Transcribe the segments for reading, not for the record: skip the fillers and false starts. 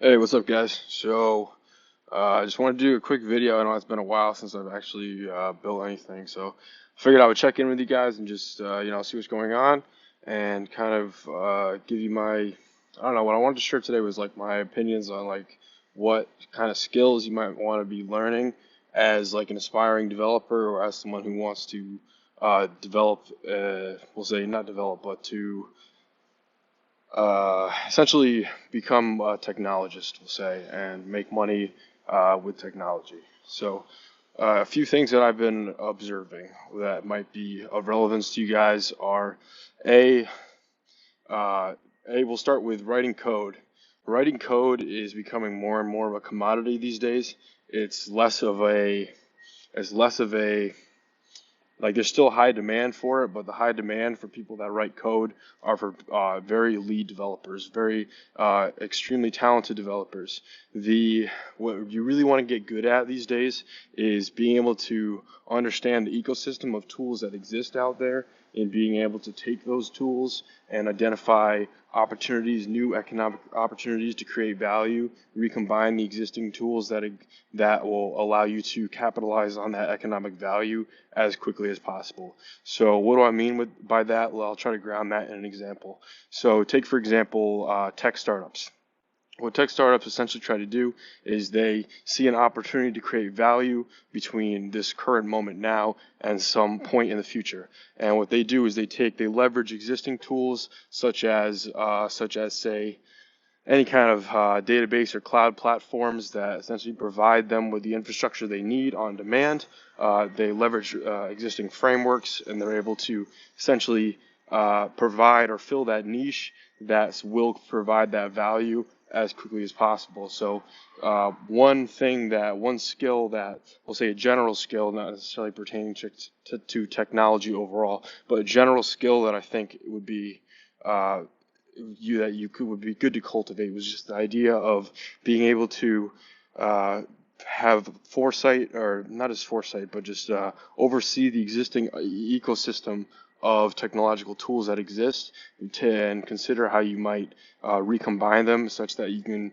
Hey, what's up, guys? I just want to do a quick video. I know it's been a while since I've actually built anything, so I figured I would check in with you guys and just see what's going on and kind of give you my, I don't know, what I wanted to share today was like my opinions on like what kind of skills you might want to be learning as like an aspiring developer or as someone who wants to develop, we'll say not develop, but to essentially become a technologist, we'll say, and make money with technology. A few things that I've been observing that might be of relevance to you guys are a, uh, we'll start with writing code. Writing code is becoming more and more of a commodity these days. It's less of a, it's less of a like there's still high demand for it, but the high demand for people that write code are for very lead developers, very extremely talented developers. The What you really want to get good at these days is being able to understand the ecosystem of tools that exist out there and being able to take those tools and identify opportunities, new economic opportunities to create value, recombine the existing tools that will allow you to capitalize on that economic value as quickly as possible. So what do I mean by that? Well, I'll try to ground that in an example. So take for example tech startups. What tech startups essentially try to do is they see an opportunity to create value between this current moment now and some point in the future. And what they do is they leverage existing tools such as say any kind of database or cloud platforms that essentially provide them with the infrastructure they need on demand. They leverage existing frameworks, and they're able to essentially provide or fill that niche that will provide that value as quickly as possible. So one skill that we'll say a general skill, not necessarily pertaining to technology overall, but a general skill that I think would be uh, would be good to cultivate was just the idea of being able to uh, have foresight, or not as foresight, but just oversee the existing ecosystem of technological tools that exist and consider how you might recombine them such that you can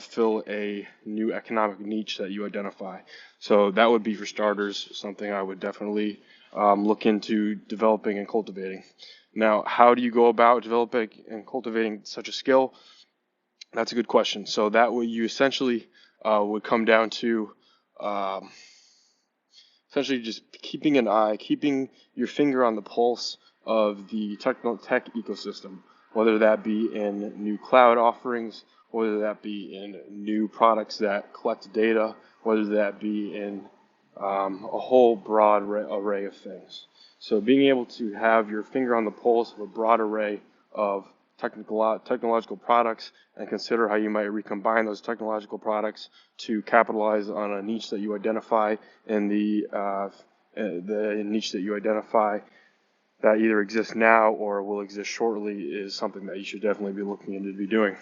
fill a new economic niche that you identify. So that would be, for starters, something I would definitely look into developing and cultivating. Now, how do you go about developing and cultivating such a skill? That's a good question. So that way you essentially would come down to um, essentially just keeping your finger on the pulse of the tech ecosystem, whether that be in new cloud offerings, whether that be in new products that collect data, whether that be in a whole broad array of things. So being able to have your finger on the pulse of a broad array of technological products and consider how you might recombine those technological products to capitalize on a niche that you identify in the niche that you identify that either exists now or will exist shortly is something that you should definitely be looking into to be doing.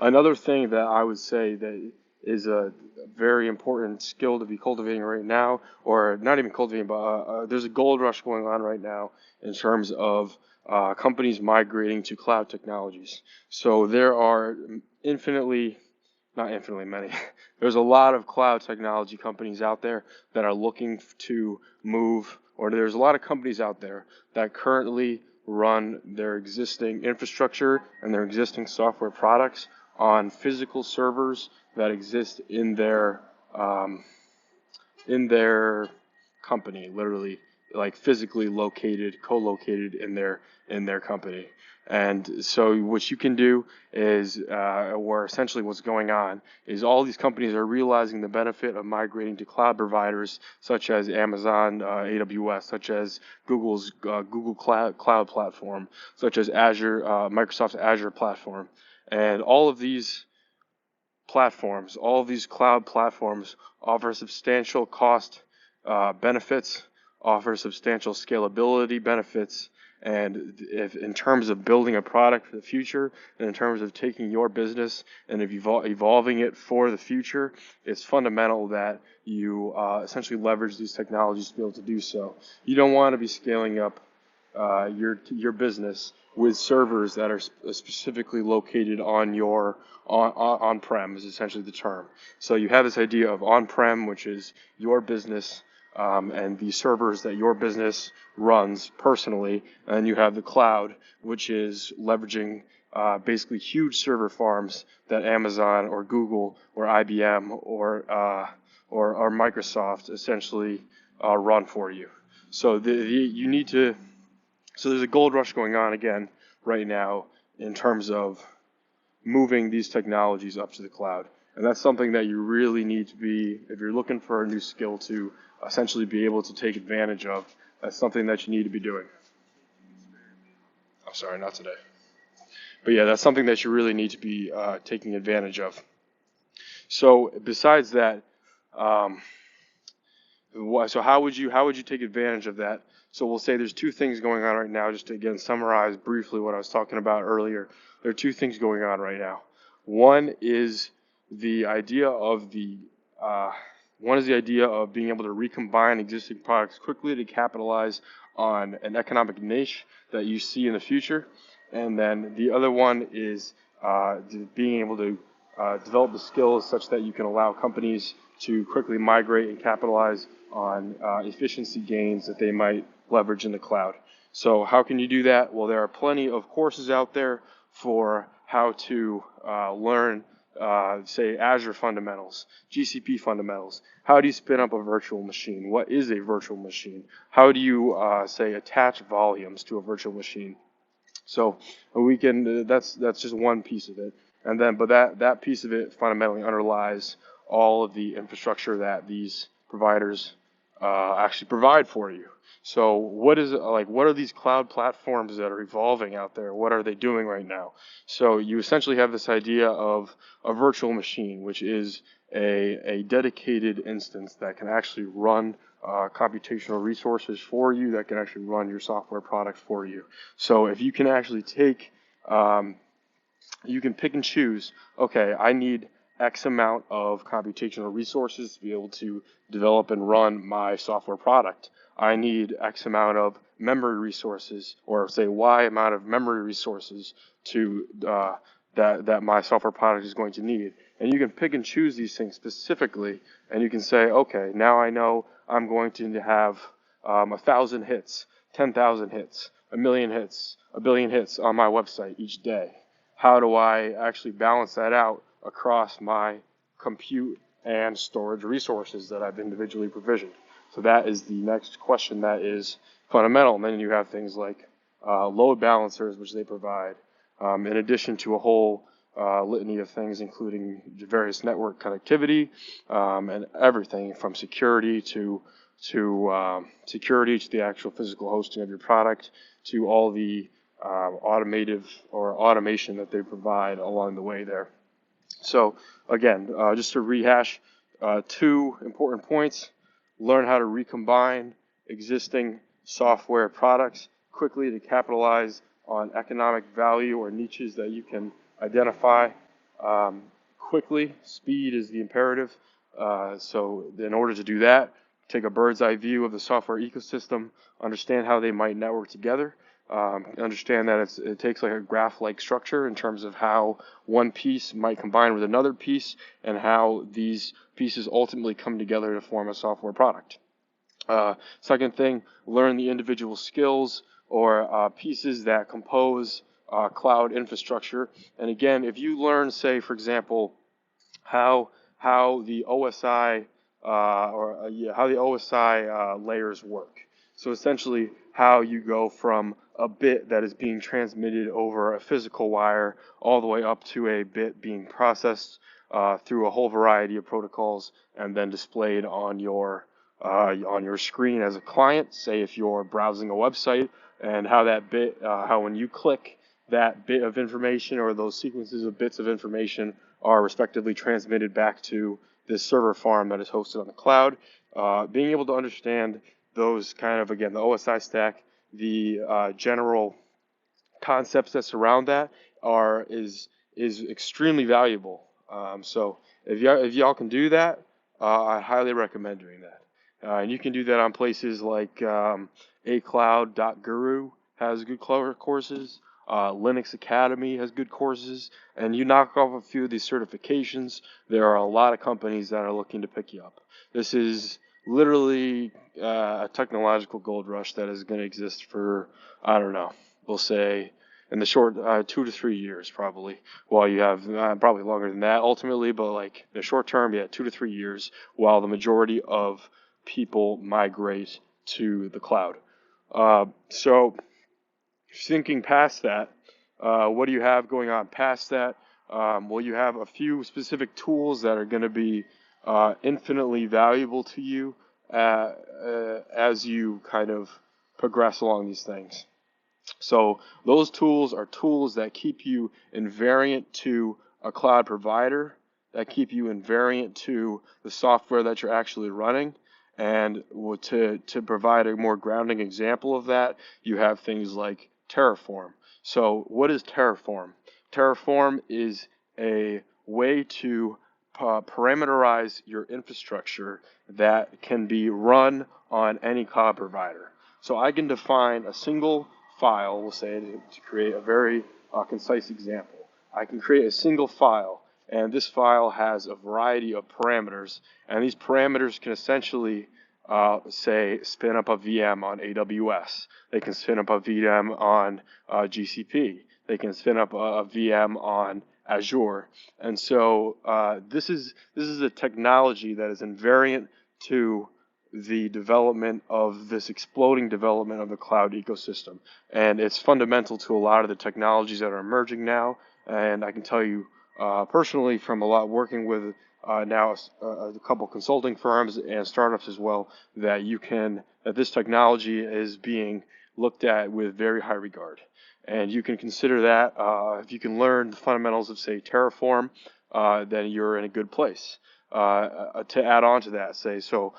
Another thing that I would say that is a very important skill to be cultivating right now, or not even cultivating, but there's a gold rush going on right now in terms of companies migrating to cloud technologies. So there are not infinitely many, there's a lot of cloud technology companies out there that are looking to move, or there's a lot of companies out there that currently run their existing infrastructure and their existing software products on physical servers that exist um, in their company, literally like physically located, co-located in their company. And so what you can do is, or essentially what's going on, is all these companies are realizing the benefit of migrating to cloud providers such as Amazon, AWS, such as Google's Google Cloud platform, such as Azure, Microsoft's Azure platform. And all of these cloud platforms offer substantial cost benefits, offer substantial scalability benefits, and if in terms of building a product for the future, and in terms of taking your business and evolving it for the future, it's fundamental that you essentially leverage these technologies to be able to do so. You don't want to be scaling up your business with servers that are specifically located on your on-prem is essentially the term. So you have this idea of on-prem, which is your business and the servers that your business runs personally, and you have the cloud, which is leveraging basically huge server farms that Amazon or Google or IBM or Microsoft essentially run for you. So you need to. So there's a gold rush going on again right now in terms of moving these technologies up to the cloud. And that's something that you really need to be, if you're looking for a new skill to essentially be able to take advantage of, that's something that you need to be doing. I'm sorry, not today. But yeah, that's something that you really need to be taking advantage of. So besides that, so how would you take advantage of that? So we'll say there's two things going on right now, just to again summarize briefly what I was talking about earlier. There are two things going on right now. One is the idea of being able to recombine existing products quickly to capitalize on an economic niche that you see in the future. And then the other one is being able to develop the skills such that you can allow companies to quickly migrate and capitalize on efficiency gains that they might leverage in the cloud. So how can you do that? Well, there are plenty of courses out there for how to learn, say, Azure fundamentals, GCP fundamentals. How do you spin up a virtual machine? What is a virtual machine? How do you, say, attach volumes to a virtual machine? So we can. That's just one piece of it, but that piece of it fundamentally underlies all of the infrastructure that these providers actually provide for you. So what are these cloud platforms that are evolving out there? What are they doing right now? So you essentially have this idea of a virtual machine, which is a dedicated instance that can actually run computational resources for you, that can actually run your software product for you. So if you can actually you can pick and choose, okay, I need X amount of computational resources to be able to develop and run my software product. I need X amount of memory resources, or say Y amount of memory resources to that my software product is going to need. And you can pick and choose these things specifically, and you can say, okay, now I know I'm going to have 1,000 hits, 10,000 hits, 1,000,000 hits, 1,000,000,000 hits on my website each day. How do I actually balance that out across my compute and storage resources that I've individually provisioned? So that is the next question that is fundamental. And then you have things like load balancers, which they provide, in addition to a whole litany of things, including various network connectivity and everything from security to the actual physical hosting of your product, to all the automation that they provide along the way there. So again, just to rehash, two important points: learn how to recombine existing software products quickly to capitalize on economic value or niches that you can identify quickly. Speed is the imperative. So in order to do that, take a bird's eye view of the software ecosystem, understand how they might network together, understand that it takes like a graph-like structure in terms of how one piece might combine with another piece and how these pieces ultimately come together to form a software product. Second thing, learn the individual skills or pieces that compose cloud infrastructure. And again, if you learn, say, for example, how the OSI layers work. So essentially, how you go from a bit that is being transmitted over a physical wire all the way up to a bit being processed through a whole variety of protocols and then displayed on your screen as a client. Say if you're browsing a website, and how that bit, how when you click, that bit of information or those sequences of bits of information are respectively transmitted back to this server farm that is hosted on the cloud. Being able to understand those kind of, again, the OSI stack, the general concepts that surround that is extremely valuable. So if y'all can do that, I highly recommend doing that. And you can do that on places like acloud.guru has good courses. Linux Academy has good courses, and you knock off a few of these certifications, there are a lot of companies that are looking to pick you up. This is literally a technological gold rush that is going to exist for, I don't know, we'll say in the short 2 to 3 years probably. While you have probably longer than that ultimately, but like in the short term, yeah, 2 to 3 years, while the majority of people migrate to the cloud. So thinking past that, what do you have going on past that? Well, you have a few specific tools that are going to be infinitely valuable to you as you kind of progress along these things. So those tools are tools that keep you invariant to a cloud provider, that keep you invariant to the software that you're actually running. And to provide a more grounding example of that, you have things like Terraform. So what is Terraform? Terraform is a way to parameterize your infrastructure that can be run on any cloud provider. So I can define a single file, we'll say, to create a very concise example. I can create a single file, and this file has a variety of parameters, and these parameters can essentially say spin up a VM on AWS. They can spin up a VM on GCP. They can spin up a VM on Azure. And so this is a technology that is invariant to the development of this exploding development of the cloud ecosystem. And it's fundamental to a lot of the technologies that are emerging now. And I can tell you personally from a lot working with now a couple consulting firms and startups as well, that this technology is being looked at with very high regard. And you can consider that if you can learn the fundamentals of, say, Terraform, then you're in a good place. To add on to that, so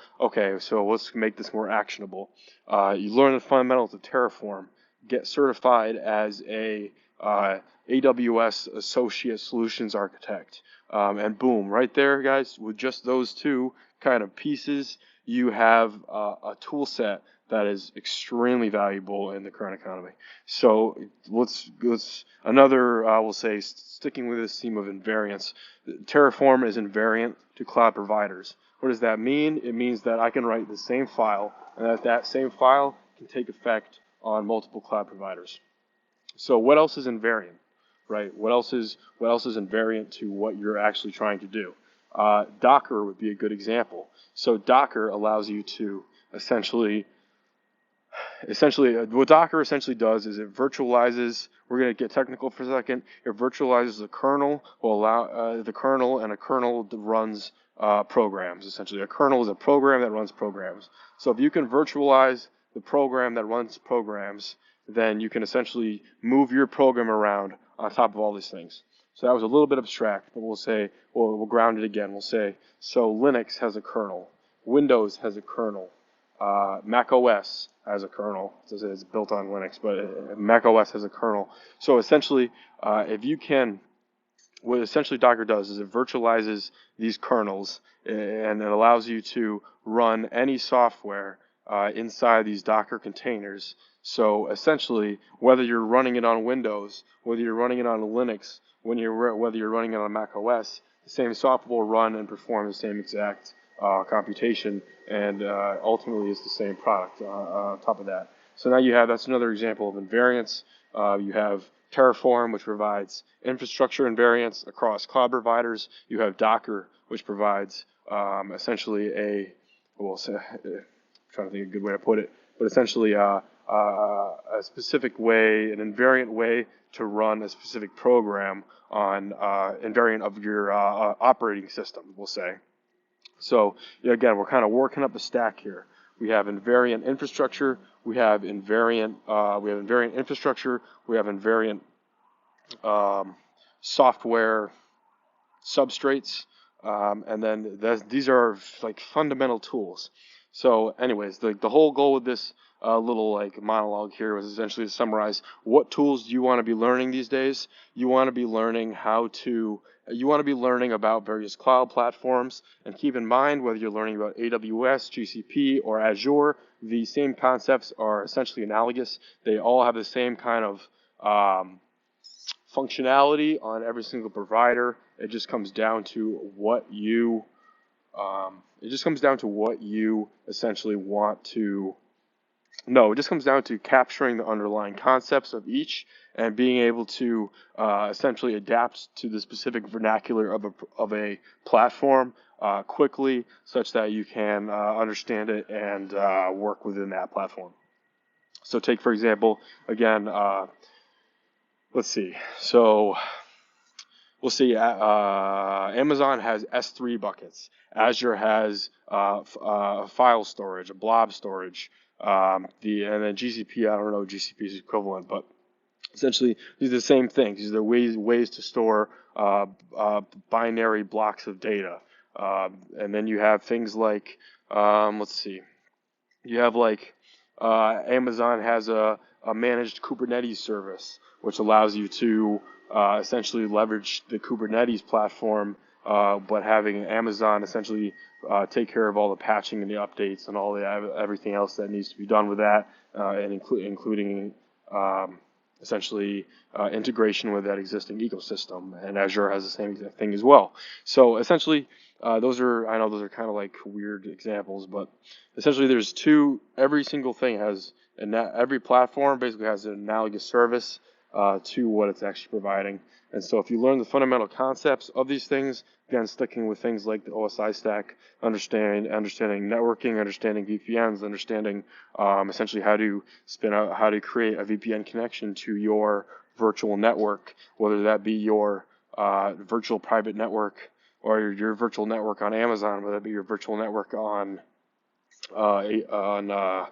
let's make this more actionable. You learn the fundamentals of Terraform, get certified as a AWS Associate Solutions Architect, and boom, right there, guys, with just those two kind of pieces, you have a tool set that is extremely valuable in the current economy. So let's we'll say, sticking with this theme of invariance, Terraform is invariant to cloud providers. What does that mean? It means that I can write the same file, and that same file can take effect on multiple cloud providers. So what else is invariant, right? What else is invariant to what you're actually trying to do? Docker would be a good example. So Docker allows you to essentially what Docker essentially does is it virtualizes. We're going to get technical for a second. It virtualizes the kernel, will allow the kernel, and a kernel that runs programs. Essentially, a kernel is a program that runs programs. So if you can virtualize the program that runs programs, then you can essentially move your program around on top of all these things. So that was a little bit abstract, but we'll ground it again. We'll say, so Linux has a kernel, Windows has a kernel, Mac OS has a kernel. It's built on Linux, but Mac OS has a kernel. So essentially, what essentially Docker does is it virtualizes these kernels, and it allows you to run any software inside these Docker containers. So essentially, whether you're running it on Windows, whether you're running it on Linux, whether you're running it on Mac OS, the same software will run and perform the same exact computation, and ultimately it's the same product on top of that. So now that's another example of invariance. You have Terraform, which provides infrastructure invariance across cloud providers. You have Docker, which provides essentially I'm trying to think of a good way to put it, but essentially a specific way, an invariant way to run a specific program on invariant of your operating system, we'll say. So again, we're kind of working up the stack here. We have invariant infrastructure, we have invariant infrastructure, we have invariant software substrates, and then these are like fundamental tools. So anyways, the whole goal with this little monologue here was essentially to summarize what tools do you want to be learning these days. You want to be learning about various cloud platforms, and keep in mind whether you're learning about AWS, GCP, or Azure, the same concepts are essentially analogous. They all have the same kind of functionality on every single provider. It just comes down to what you essentially want to know. It just comes down to capturing the underlying concepts of each and being able to essentially adapt to the specific vernacular of a platform quickly, such that you can understand it and work within that platform. So take, for example, again, let's see. So we'll see. Amazon has S3 buckets. Azure has file storage, a blob storage. And then GCP, I don't know GCP's equivalent, but essentially these are the same things. These are ways to store binary blocks of data. And then you have things like, let's see. You have like Amazon has a managed Kubernetes service, which allows you to essentially leverage the Kubernetes platform, but having Amazon essentially take care of all the patching and the updates and all the everything else that needs to be done with that, and including essentially integration with that existing ecosystem. And Azure has the same exact thing as well. So essentially, I know those are kind of like weird examples, but essentially every single thing has, every platform basically has an analogous service to what it's actually providing. And so if you learn the fundamental concepts of these things, again, sticking with things like the OSI stack, understanding networking, understanding VPNs, understanding essentially how to create a VPN connection to your virtual network, whether that be your virtual private network or your virtual network on Amazon, whether that be your virtual network on AWS,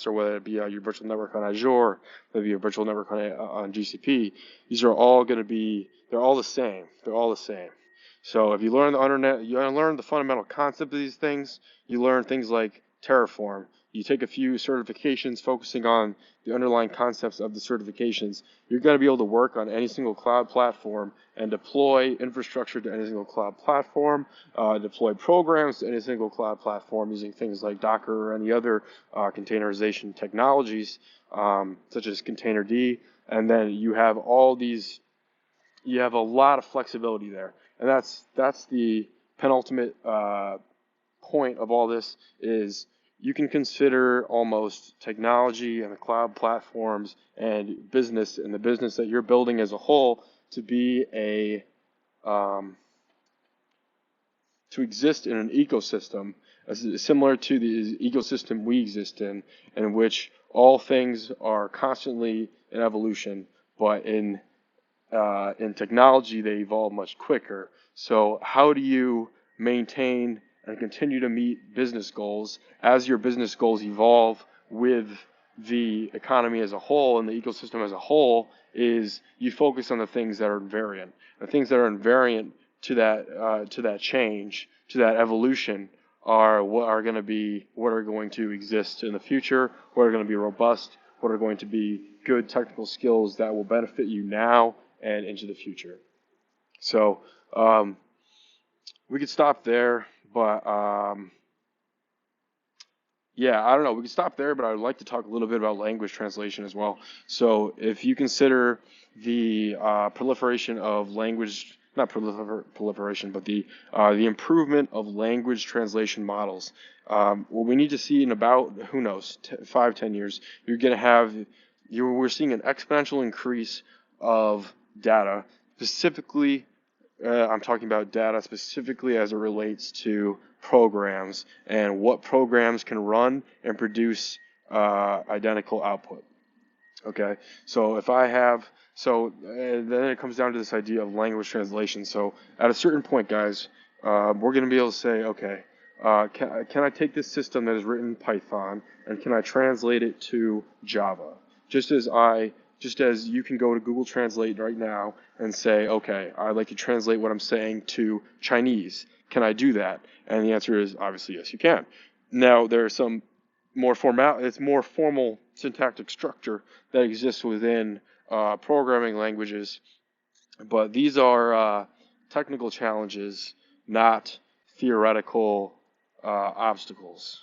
or whether it be your virtual network on Azure, whether it be your virtual network on GCP. These are all they're all the same. They're all the same. So if you learn the fundamental concept of these things, you learn things like Terraform. You take a few certifications focusing on the underlying concepts of the certifications. You're going to be able to work on any single cloud platform and deploy infrastructure to any single cloud platform, deploy programs to any single cloud platform using things like Docker or any other containerization technologies, such as Containerd. And then you have a lot of flexibility there. And that's the penultimate point of all this is you can consider almost technology and the cloud platforms and the business that you're building as a whole to be to exist in an ecosystem similar to the ecosystem we exist in which all things are constantly in evolution, but in technology they evolve much quicker. So how do you maintain and continue to meet business goals as your business goals evolve with the economy as a whole and the ecosystem as a whole? Is you focus on the things that are invariant. The things that are invariant to that change, to that evolution, are what are going to exist in the future, what are going to be robust, what are going to be good technical skills that will benefit you now and into the future. So we could stop there, but yeah, I don't know. We could stop there, but I would like to talk a little bit about language translation as well. So if you consider the proliferation of language, not proliferation, but the improvement of language translation models, what we need to see in about, who knows, 5-10 years, we're seeing an exponential increase of data, specifically. I'm talking about data specifically as it relates to programs and what programs can run and produce identical output. Okay, so then it comes down to this idea of language translation. So at a certain point, guys, we're going to be able to say, okay, can I take this system that is written in Python and can I translate it to Java? Just as you can go to Google Translate right now and say, okay, I'd like to translate what I'm saying to Chinese. Can I do that? And the answer is obviously yes, you can. Now there are some more formal syntactic structure that exists within programming languages, but these are technical challenges, not theoretical obstacles.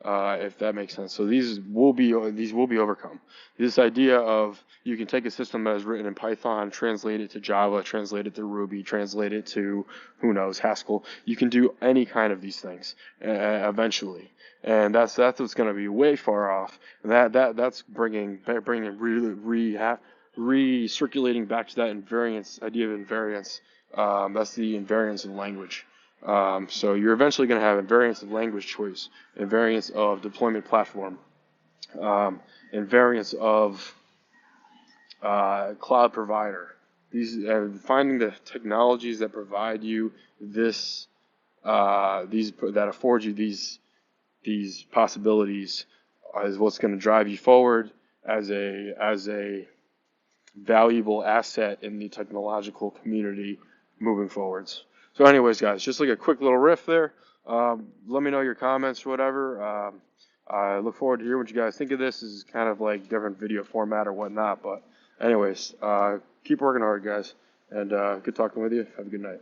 if that makes sense. So these will be overcome. This idea of you can take a system that is written in Python, translate it to Java, translate it to Ruby, translate it to, who knows, Haskell. You can do any kind of these things eventually, and that's what's going to be way far off. That's bringing recirculating back to that invariance idea of invariance. That's the invariance of language. So you're eventually going to have invariance of language choice, invariance of deployment platform, invariance of cloud provider. These finding the technologies that provide you these that afford you these possibilities is what's going to drive you forward as a valuable asset in the technological community moving forwards. So anyways, guys, just like a quick little riff there. Let me know your comments or whatever. I look forward to hearing what you guys think of this. This is kind of like different video format or whatnot. But anyways, keep working hard, guys. And good talking with you. Have a good night.